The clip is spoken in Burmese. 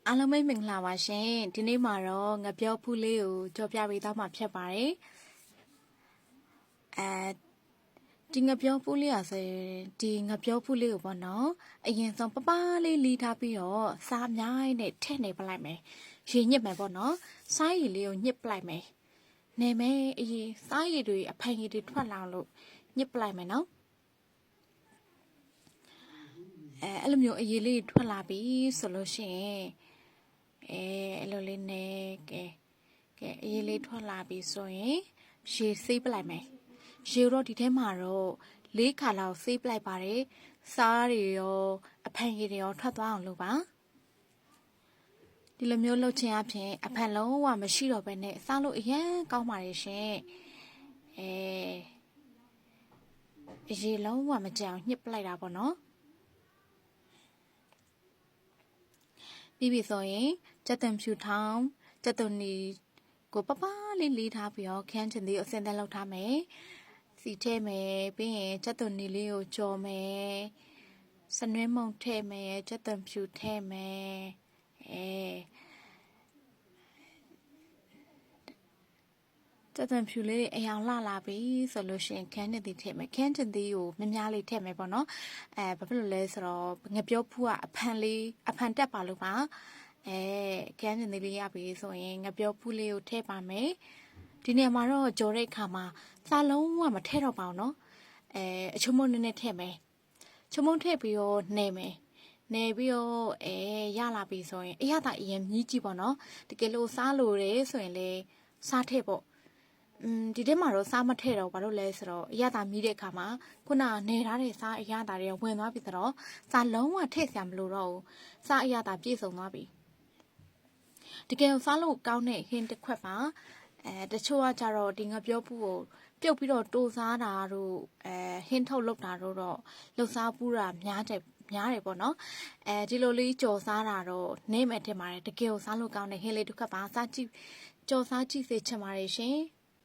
အားလုံးပဲမင်္ဂလာပါရှင်ဒီနေ့မှာတော့ငပြောဖူးလေးကိုကြော်ပြပေးသွားမှာဖြစ်ပါတယ်ဒီငပြောဖူးလေးอ่ะဆိုရင်ဒီငပြောဖူးလေးကိုပေါ့နော်အရင်ဆုံးပပလေးလီထားပြီးတော့စားအများကြီးနဲ့ထည့်နေပလိုက်မယ်ရေညစ်မယ်ပေါ့နော်စားရည်လေးကိုညစ်ပလိုက်မယ်နေမယ်အရင်စားရည်တွေအဖန်ရည်တွေထွက်လာလို့ညစ်ပလိုက်မယ်နော်အဲ့လိုမျိုးအရည်လေးထွက်လာပြီဆိုလို့ရှိရင်အဲ့လိုလေးနဲ့ကဲအရေးလေးထွက်လာပြီဆိုရင်ရေဆေးပလိုက်မယ်ရေတော့ဒီထဲမှာတော့၄ခါလောက်ဆေးပလိုက်ပါတယ်စားတွေရောအဖန်ရည်တွေရောထွက်သွားအောင်လုပ်ပါဒီလိုမျိုးလုပ်ခြင်းအပြင်အဖန်လုံးဝမရှိတော့ဘဲနဲ့စားလို့အရင်ကောင်းပါတယ်ရှင်ရေလုံးဝမကြောင်ညှစ်ပလိုက်တာပေါ့နော်ပြီးပြီဆိုရင်ကြက်သွန်ဖြူထောင်းကြက်သွန်နီကိုပပလေးလေးထားပြီးတော့ခန်းချင်သေးအစင်သက်လောက်ထားမယ်စီထည့်မယ်ပြီးရင်ကြက်သွန်နီလေးကိုကြော်မယ်စနွင်းမုံထည့်မယ်ကြက်သွန်ဖြူထည့်မယ်ကြက်သွန်ဖြူလေးအယောင်လာပြီဆိုလို့ရှိရင်ခန်းချင်သေးထည့်မယ်ခန်းချင်သေးကိုများလေးထည့်မယ်ပေါ့နော်ဘာဖြစ်လို့လဲဆိုတော့ငပြောဖူးကအဖန်တက်ပါလို့ပါခန်းချင်သေးလေးရပြီဆိုရင်ငပြောဖူးလေးကိုထည့်ပါမယ်ဒီနေရာမှာတော့ကြော်တဲ့အခါမှာစားလုံးဝမထည့်တော့ပါဘူးနော်အချုံမုံနည်းနည်းထည့်မယ်ချုံမုံထည့်ပြီးတော့နေမယ်နေပြီးတော့ရလာပြီဆိုရင်အရသာအရင်မြည်ကြည့်ပေါ့နော်တကယ်လို့စားလို့ရဲဆိုရင်လေစားထည့်ပေါ့ဒီထဲမှာတော့စားမထည့်တော့ဘာလို့လဲဆိုတော့အရသာမြည်တဲ့အခါမှာခုနနေထားတဲ့စားအရသာတွေဝင်သွားပြီဆိုတော့စားလုံးဝထည့်စရာမလိုတော့ဘူးစားအရသာပြည့်စုံသွားပြီတကယ်စားလို့ကောင်းတဲ့ဟင်းတစ်ခွက်ပါတချို့ကကြတော့ဒီငါပြောဖူးကိုပြုတ်ပြီးတော့တိုးစားတာတို့ဟင်းထုတ်လုပ်တာတို့တော့လှုပ်စားပူးတာများတယ်ပေါ့နော်ဒီလိုလေးကြော်စားတာတော့နေမဲ့တင်ပါတယ်တကယ်ကိုစားလို့ကောင်းတဲ့ဟင်းလေးတစ်ခွက်ပါစားကြည့်ကြော်စားကြည့်စေချင်ပါတယ်ရှင်